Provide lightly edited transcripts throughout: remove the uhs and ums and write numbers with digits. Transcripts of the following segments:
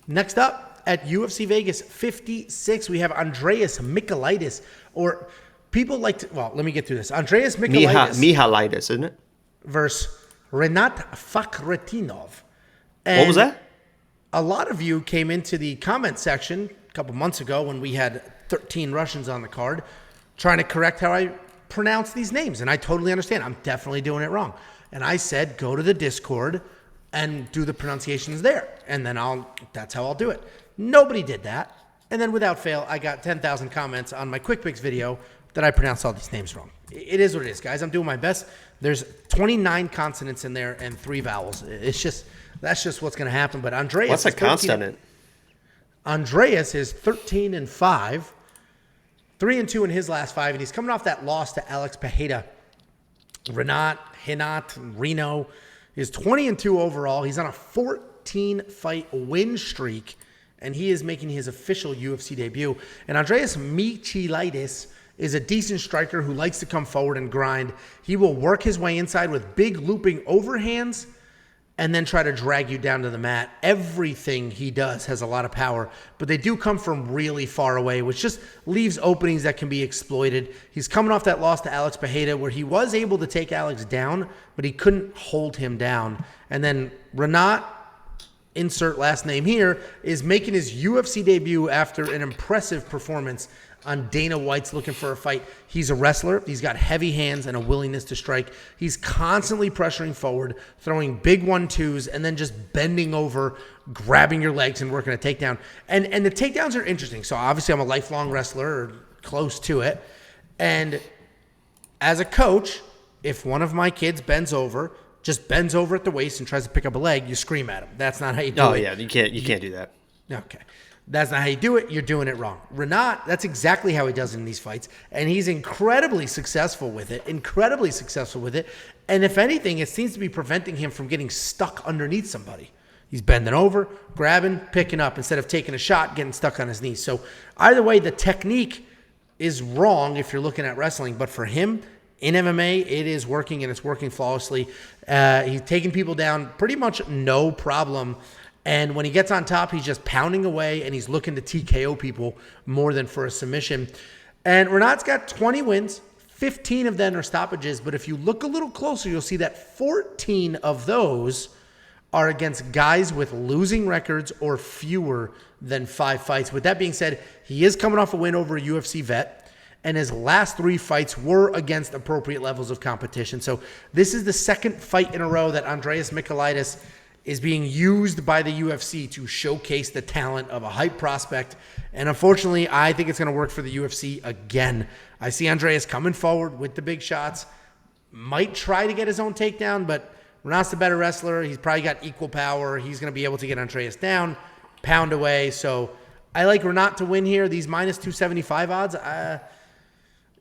Next up at UFC Vegas 56, we have Andreas Michailidis, or people like to, well, let me get through this. Andreas Michailidis, isn't it? Versus Rinat Fakhretdinov. What was that? A lot of you came into the comment section a couple months ago when we had 13 Russians on the card trying to correct how I pronounce these names. And I totally understand. I'm definitely doing it wrong. And I said, go to the Discord and do the pronunciations there. And then that's how I'll do it. Nobody did that. And then without fail, I got 10,000 comments on my Quick Picks video that I pronounced all these names wrong. It is what it is, guys. I'm doing my best. There's 29 consonants in there and 3 vowels. That's just what's going to happen. But Andreas, what's a consonant? Andreas is 13-5, 3-2 in his last 5, and he's coming off that loss to Alex Pereira. Reno is 20-2 overall. He's on a 14-fight win streak, and he is making his official UFC debut. And Andreas Michailidis is a decent striker who likes to come forward and grind. He will work his way inside with big looping overhands and then try to drag you down to the mat. Everything he does has a lot of power, but they do come from really far away, which just leaves openings that can be exploited. He's coming off that loss to Alex Pereira, where he was able to take Alex down, but he couldn't hold him down. And then Rinat, insert last name here, is making his UFC debut after an impressive performance on Dana White's Looking for a Fight. He's a wrestler. He's got heavy hands and a willingness to strike. He's constantly pressuring forward, throwing big 1-2s, and then just bending over, grabbing your legs and working a takedown. And the takedowns are interesting. So obviously I'm a lifelong wrestler, or close to it. And as a coach, if one of my kids just bends over at the waist and tries to pick up a leg, you scream at him. That's not how you do it. Oh yeah, you can't do that. Okay. That's not how you do it. You're doing it wrong. Rinat, that's exactly how he does it in these fights. And he's incredibly successful with it. And if anything, it seems to be preventing him from getting stuck underneath somebody. He's bending over, grabbing, picking up, instead of taking a shot, getting stuck on his knees. So either way, the technique is wrong if you're looking at wrestling. But for him, in MMA, it is working, and it's working flawlessly. He's taking people down pretty much no problem. And when he gets on top, he's just pounding away, and he's looking to TKO people more than for a submission. And Rinat's got 20 wins. 15 of them are stoppages. But if you look a little closer, you'll see that 14 of those are against guys with losing records or fewer than 5 fights. With that being said, he is coming off a win over a UFC vet, and his last 3 fights were against appropriate levels of competition. So this is the second fight in a row that Andreas Michailidis is being used by the UFC to showcase the talent of a hype prospect. And unfortunately, I think it's going to work for the UFC again. I see Andreas coming forward with the big shots, might try to get his own takedown, but Rinat's the better wrestler. He's probably got equal power. He's going to be able to get Andreas down, pound away. So I like Rinat to win here. These minus 275 odds,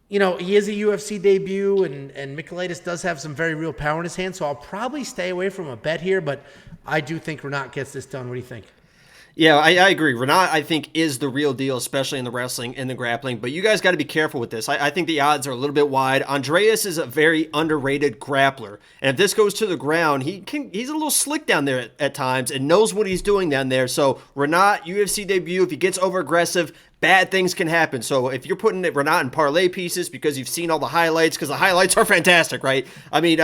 he is a UFC debut, and Michailidis does have some very real power in his hand, so I'll probably stay away from a bet here, but I do think Rinat gets this done. What do you think? Yeah, I agree. Rinat, I think, is the real deal, especially in the wrestling and the grappling. But you guys got to be careful with this. I think the odds are a little bit wide. Andreas is a very underrated grappler. And if this goes to the ground, he's a little slick down there at times and knows what he's doing down there. So Rinat, UFC debut, if he gets over-aggressive, bad things can happen. So if you're putting Rinat in parlay pieces because you've seen all the highlights, because the highlights are fantastic, right? I mean,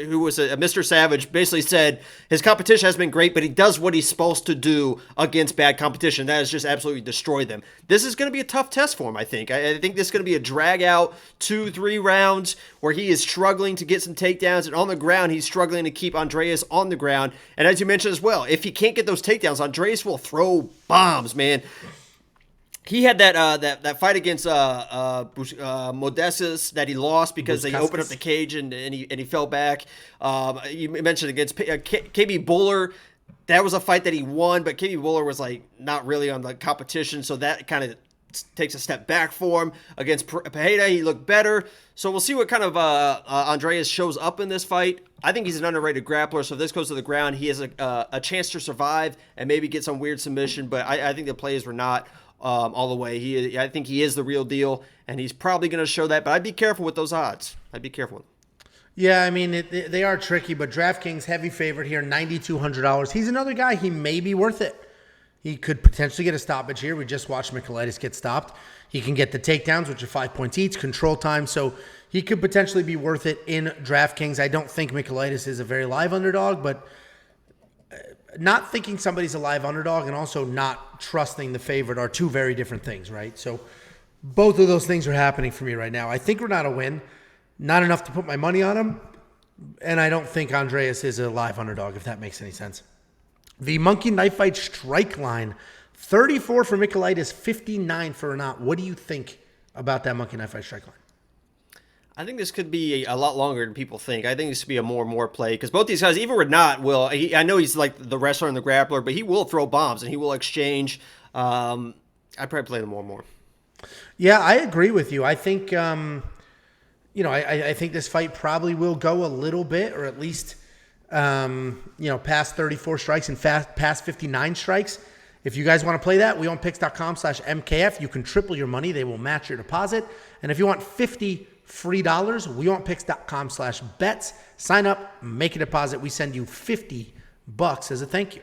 who was Mr. Savage basically said his competition has been great, but he does what he's supposed to do against bad competition. That has just absolutely destroyed them. This is going to be a tough test for him, I think. I think this is going to be a drag out 2-3 rounds where he is struggling to get some takedowns, and on the ground, he's struggling to keep Andreas on the ground. And as you mentioned as well, if he can't get those takedowns, Andreas will throw bombs, man. He had that fight against Modestas that he lost because they opened up the cage and he fell back. You mentioned against KB Bowler, that was a fight that he won, but KB Bowler was like not really on the competition, so that kind of takes a step back for him. Against Pereira, he looked better. So we'll see what kind of Andreas shows up in this fight. I think he's an underrated grappler, so if this goes to the ground, he has a chance to survive and maybe get some weird submission, but I think the plays were not all the way. I think he is the real deal, and he's probably going to show that, but I'd be careful with those odds. I'd be careful with them. Yeah, I mean, they are tricky, but DraftKings heavy favorite here, $9,200. He's another guy, he may be worth it. He could potentially get a stoppage here. We just watched Michailidis get stopped. He can get the takedowns, which are 5 points each, control time. So he could potentially be worth it in DraftKings. I don't think Michailidis is a very live underdog, but not thinking somebody's a live underdog and also not trusting the favorite are two very different things, right? So both of those things are happening for me right now. I think Rinat will win. Not enough to put my money on him. And I don't think Andreas is a live underdog, if that makes any sense. The Monkey Knife Fight strike line, 34 for Michailidis, 59 for Rinat. What do you think about that Monkey Knife Fight strike line? I think this could be a lot longer than people think. I think this could be a more and more play because both these guys, even Rinat, I know he's like the wrestler and the grappler, but he will throw bombs and he will exchange. I'd probably play them more and more. Yeah, I agree with you. I think, I think this fight probably will go a little bit, or at least, past 34 strikes and past 59 strikes. If you guys want to play that, weonpicks.com/MKF. You can triple your money. They will match your deposit. And if you want $50 free, weonpicks.com/bets. Sign up, make a deposit. We send you $50 as a thank you.